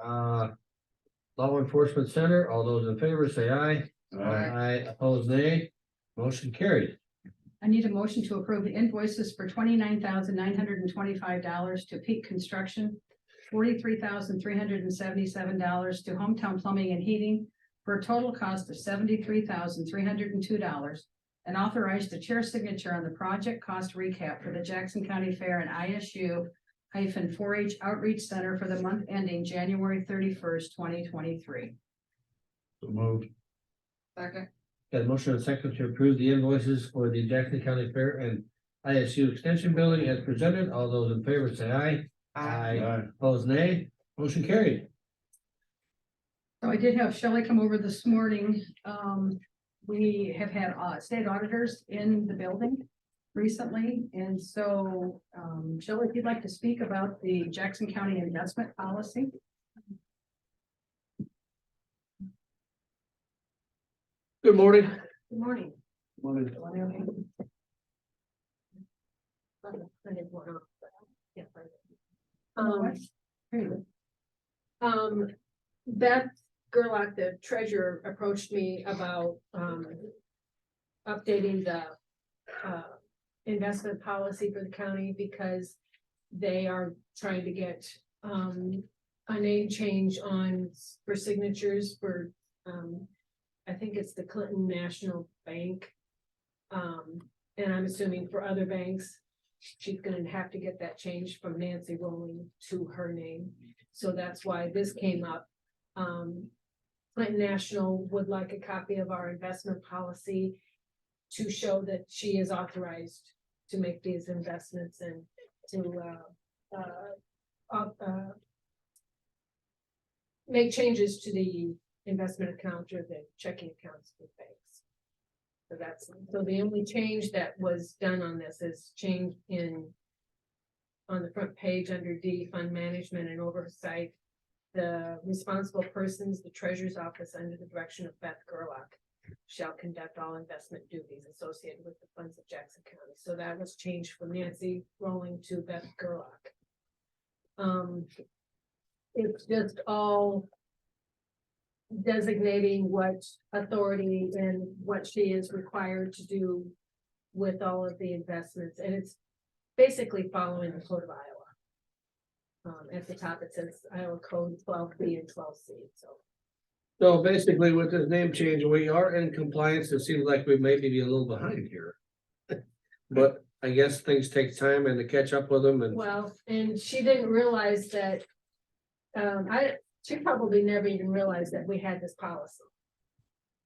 Law Enforcement Center. All those in favor say aye. Aye. Opposed, nay. Motion carried. I need a motion to approve the invoices for $29,925 to Peak Construction, $43,377 to Hometown Plumbing and Heating, for a total cost of $73,302, and authorize the chair signature on the project cost recap for the Jackson County Fair and ISU-4H Outreach Center for the month ending January 31st, 2023. So moved. Second. Got a motion and a second to approve the invoices for the Jackson County Fair and ISU Extension Building as presented. All those in favor say aye. Aye. Opposed, nay. Motion carried. So I did have Shelley come over this morning. We have had state auditors in the building recently. And so Shelley, if you'd like to speak about the Jackson County investment policy. Good morning. Good morning. Beth Gerlach, the treasurer, approached me about, updating the, investment policy for the county because they are trying to get, a name change for signatures for, I think it's the Clinton National Bank. And I'm assuming for other banks, she's gonna have to get that changed from Nancy Rowling to her name. So that's why this came up. Clinton National would like a copy of our investment policy to show that she is authorized to make these investments and to make changes to the investment account or the checking accounts with banks. So the only change that was done on this is change on the front page under D, fund management and oversight. The responsible persons, the treasurer's office under the direction of Beth Gerlach. shall conduct all investment duties associated with the funds of Jackson County. So that was changed from Nancy Rowling to Beth Gerlach. It's just all designating what authority and what she is required to do with all of the investments, and it's basically following the code of Iowa. At the top, it says Iowa Code 12B and 12C, so. So basically with this name change, we are in compliance. It seems like we may be a little behind here. But I guess things take time and to catch up with them and. Well, and she didn't realize that, she probably never even realized that we had this policy.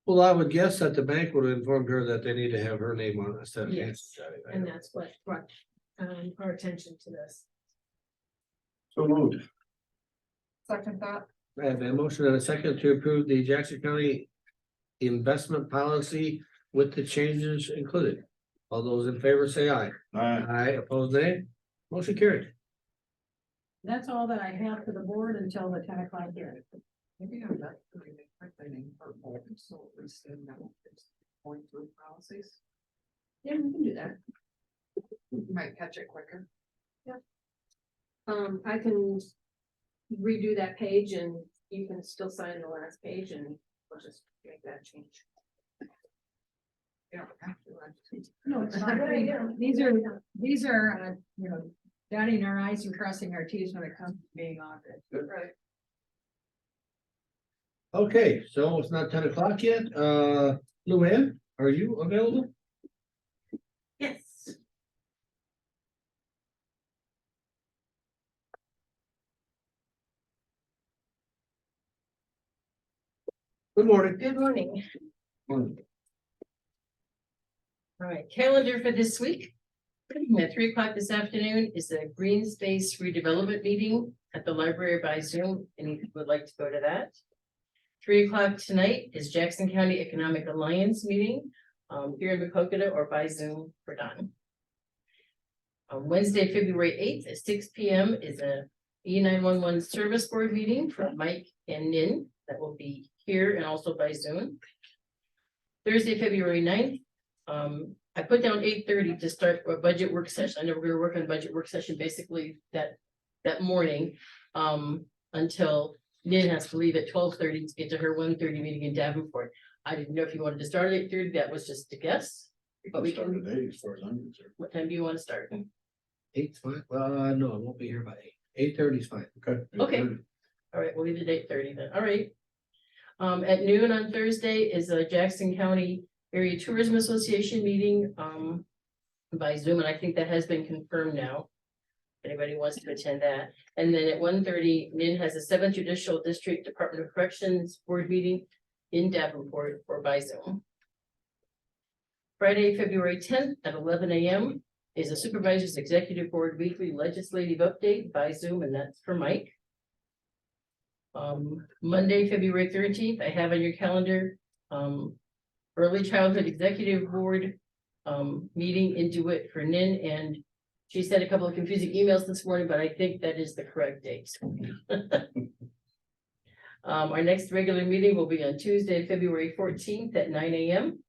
Well, I would guess that the bank would have informed her that they need to have her name on it instead of. Yes, and that's what brought, our attention to this. So moved. Second thought. I have a motion and a second to approve the Jackson County investment policy with the changes included. All those in favor say aye. Aye, opposed nay. Motion carried. That's all that I have for the board until the 10 o'clock hearing. Maybe I'm not doing it correctly for board, so at least in that it's going through policies. Yeah, we can do that. You might catch it quicker. I can redo that page and you can still sign the last page and we'll just make that change. You don't have to. I just- No, it's not. These are, you know, dotting our i's and crossing our t's when it comes to being audited. Right. Okay, so it's not 10 o'clock yet. Luann, are you available? Yes. Good morning. Good morning. Morning. All right, calendar for this week. At 3 o'clock this afternoon is a green space redevelopment meeting at the library by Zoom. Any who would like to go to that? 3 o'clock tonight is Jackson County Economic Alliance meeting here in Macokota or by Zoom for Don. On Wednesday, February 8th at 6 p.m. is a E911 service board meeting for Mike and Nin that will be here and also by Zoom. Thursday, February 9th, I put down 8:30 to start a budget work session. I know we're gonna work on budget work session basically that morning. Until Nin has to leave at 12:30 to get to her 1:30 meeting in Davenport. I didn't know if you wanted to start at 8:30, that was just a guess. But we Start can, today as far as I'm concerned. what time do you want to start? 8's fine. No, I won't be here by 8. 8:30 is fine. Okay. Okay. All right, we'll leave it at 8:30 then, all right. At noon on Thursday is a Jackson County Area Tourism Association meeting, by Zoom, and I think that has been confirmed now. If anybody wants to attend that, and then at 1:30, Nin has a 7th Judicial District Department of Corrections Board meeting in Davenport or by Zoom. Friday, February 10th at 11 a.m. is a Supervisors Executive Board Weekly Legislative Update by Zoom, and that's for Mike. Monday, February 13th, I have on your calendar, Early Childhood Executive Board meeting into it for Nin, and she sent a couple of confusing emails this morning, but I think that is the correct date. Our next regular meeting will be on Tuesday, February 14th at 9 a.m.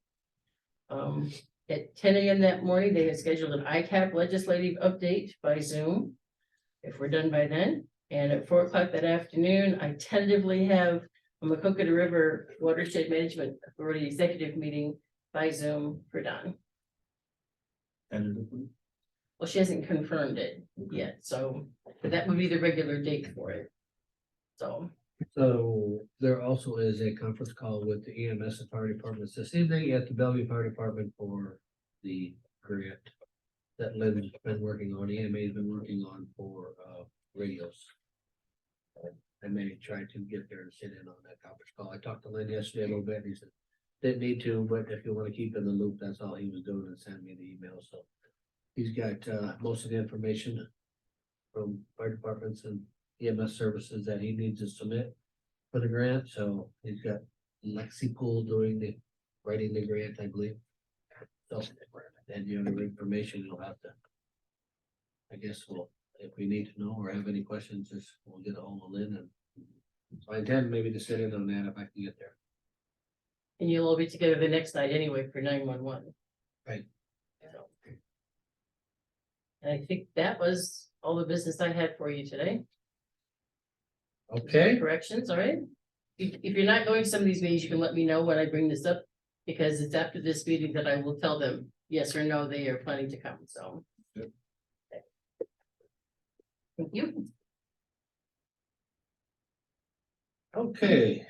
At 10 a.m. that morning, they have scheduled an ICAP legislative update by Zoom, if we're done by then. And at 4 o'clock that afternoon, I tentatively have a Macokota River Watershed Management Authority Executive Meeting by Zoom for Don. Tentatively. Well, she hasn't confirmed it yet, so but that would be the regular date for it. So, So there also is a conference call with the EMS and fire departments this evening at the Bellevue Fire Department for the grant that Lynn's been working on, EMA has been working on for radios. I may try to get there and sit in on that conference call. I talked to Lynn yesterday a little bit. He said, didn't need to, but if you want to keep in the loop, that's all he was doing and send me the email. So he's got most of the information from fire departments and EMS services that he needs to submit for the grant. So he's got Lexi Pool writing the grant, I believe. So then you have the information, you'll have to. I guess if we need to know or have any questions, just we'll get a hold of Lynn and. So I intend maybe to sit in on that if I can get there. And you'll all be together the next night anyway for 911. Right. So. And I think that was all the business I had for you today. Okay, Corrections, all right? If you're not going to some of these meetings, you can let me know when I bring this up, because it's after this meeting that I will tell them yes or no, they are planning to come, so. Yep. Okay. Thank you. okay.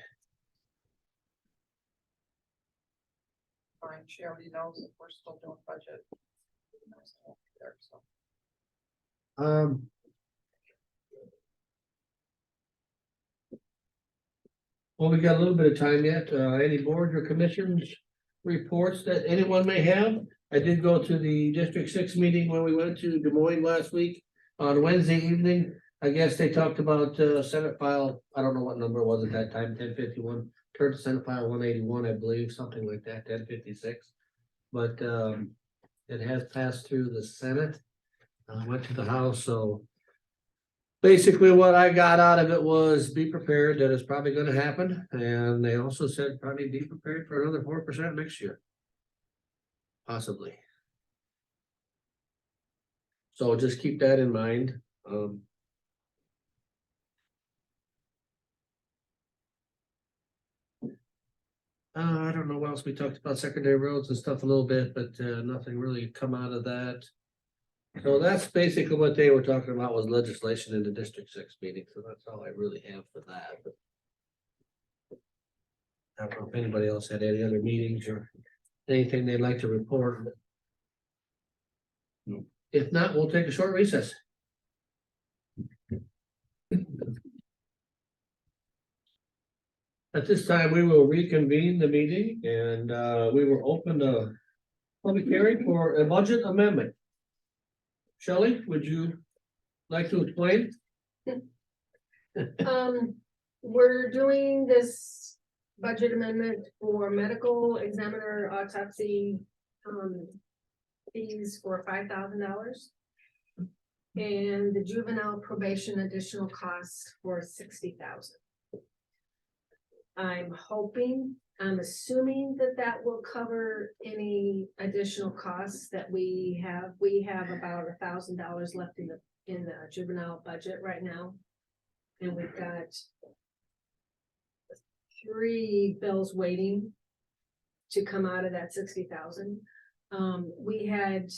Fine, she already knows that we're still doing budget. There, so. Well, we got a little bit of time yet. Any boards or commissions reports that anyone may have? I did go to the District 6 meeting when we went to Des Moines last week on Wednesday evening. I guess they talked about Senate file, I don't know what number it was at that time, 1051, turned to Senate file 181, I believe, something like that, 1056. But it has passed through the Senate, went to the House, so basically what I got out of it was be prepared that it's probably gonna happen, and they also said probably be prepared for another 4% next year. Possibly. So just keep that in mind. I don't know what else we talked about, secondary roads and stuff a little bit, but nothing really come out of that. So that's basically what they were talking about, was legislation in the District 6 meeting, so that's all I really have for that. I don't know if anybody else had any other meetings or anything they'd like to report. No. If not, we'll take a short recess. At this time, we will reconvene the meeting, and we will open the public hearing for a budget amendment. Shelley, would you like to explain? We're doing this budget amendment for medical examiner autopsy, fees for $5,000. And the juvenile probation additional costs for $60,000. I'm assuming that will cover any additional costs that we have. We have about $1,000 left in the juvenile budget right now. And we've got 3 bills waiting to come out of that 60,000. We had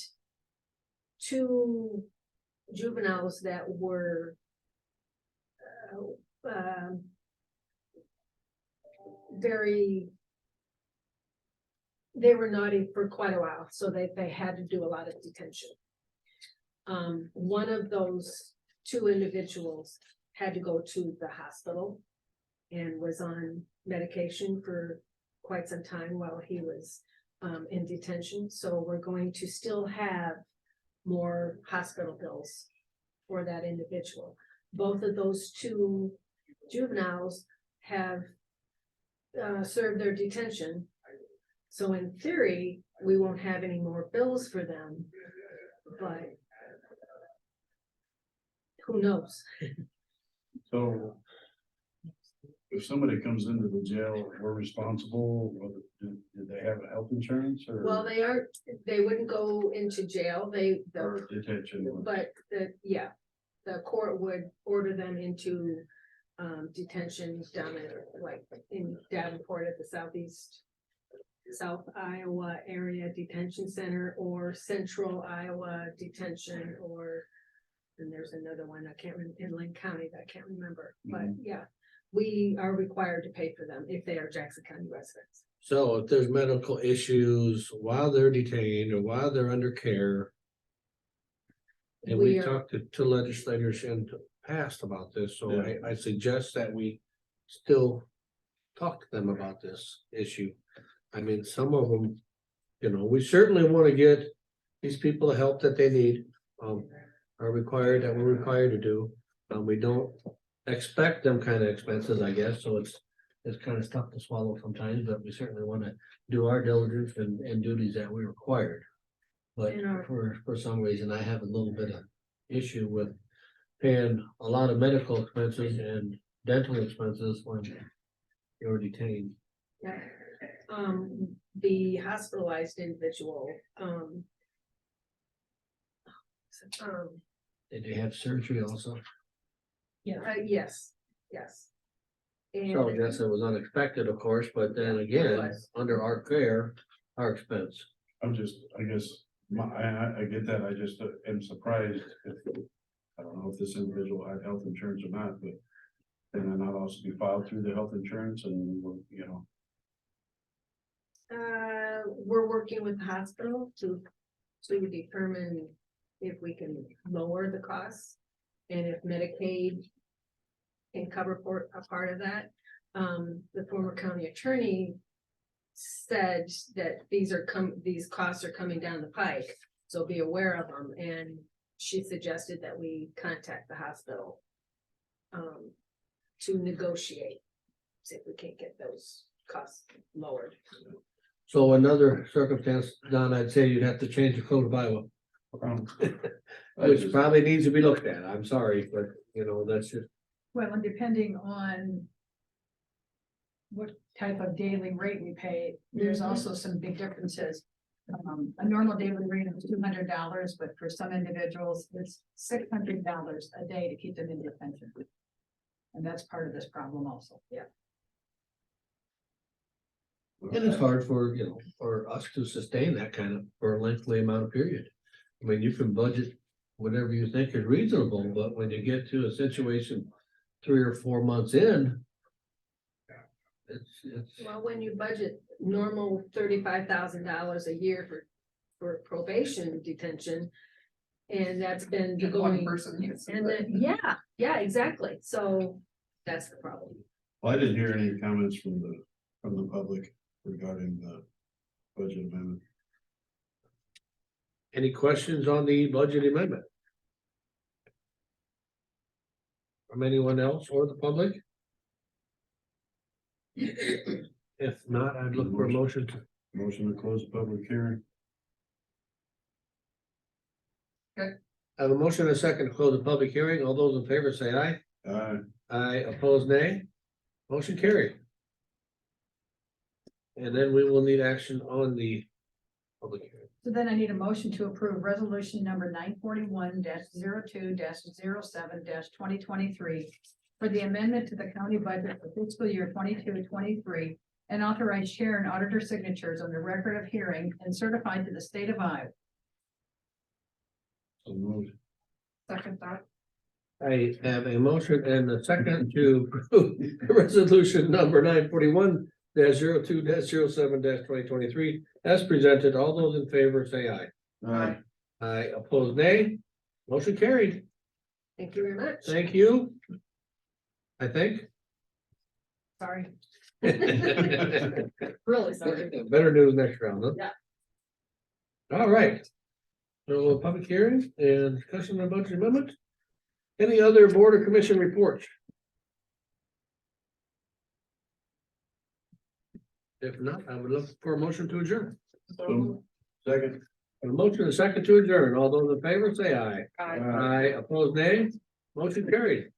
2 juveniles that were they were naughty for quite a while, so they had to do a lot of detention. One of those 2 individuals had to go to the hospital and was on medication for quite some time while he was in detention. So we're going to still have more hospital bills for that individual. Both of those 2 juveniles have served their detention. So in theory, we won't have any more bills for them, but who knows? So if somebody comes into the jail, we're responsible, whether, did they have a health insurance or? Well, they wouldn't go into jail, Or detention? but the court would order them into detention down in Davenport at the South Iowa Area Detention Center, or Central Iowa Detention, and there's another one, I can't remember, in Lynn County, that I can't remember, but yeah, we are required to pay for them if they are Jackson County residents. So if there's medical issues while they're detained or while they're under care. And we talked to legislators in the past about this, so I suggest that we still talk to them about this issue. I mean, some of them, we certainly want to get these people the help that they need, we're required to do. We don't expect them kind of expenses, I guess, so it's kind of tough to swallow sometimes, but we certainly want to do our diligence and duties that we're required. But for some reason, I have a little bit of issue with paying a lot of medical expenses and dental expenses when you're detained. Yeah. the hospitalized individual, Did they have surgery also? yes, yes. So I And guess it was unexpected, of course, but then again, was. under our care, our expense. I'm just, I guess, I get that, I just am surprised if, I don't know if this individual had health insurance or not, but then it not also be filed through the health insurance and, you know, we're working with the hospital to determine if we can lower the costs. And if Medicaid can cover for a part of that. The former county attorney said that these costs are coming down the pike, so be aware of them, and she suggested that we contact the hospital to negotiate, see if we can't get those costs lowered. So another circumstance, Don, I'd say you'd have to change the code of Iowa, which probably needs to be looked at. I'm sorry, but you know, that's just. Well, and depending on what type of daily rate we pay, there's also some big differences. A normal daily rate is $200, but for some individuals, it's $600 a day to keep them in detention. And that's part of this problem also. Yeah. And it's hard for, you know, for us to sustain that kind of, for a lengthy amount of period. I mean, you can budget whatever you think is reasonable, but when you get to a situation 3 or 4 months in, it's. Well, when you budget normal $35,000 a year for probation detention. And that's been One going, person needs to and then, yeah, exactly, so that's the problem. well, I didn't hear any comments from the public regarding the budget amendment. Any questions on the budget amendment? From anyone else or the public? If not, I'd look for a motion to. Motion to close the public hearing. I have a motion and a second to close the public hearing. All those in favor say aye. Aye, opposed nay. Motion carried. And then we will need action on the public hearing. So then I need a motion to approve resolution number 941-02-07-2023 for the amendment to the county budget for fiscal year 22-23 and authorize chair and auditor signatures on the record of hearing and certified to the state of Iowa. So moved. Second thought. I have a motion and a second to approve resolution number 941-02-07-2023 as presented. All those in favor say aye. Aye. Aye, opposed nay. Motion carried. Thank you very much. Thank you. I think. Sorry. Better Really sorry. news next round, huh? Yeah. All right. So public hearing and discussion on budget amendment. Any other board or commission reports? If not, I would look for a motion to adjourn. Second. A motion and a second to adjourn. All those in favor say aye. Aye. Aye, opposed nay. Motion carried.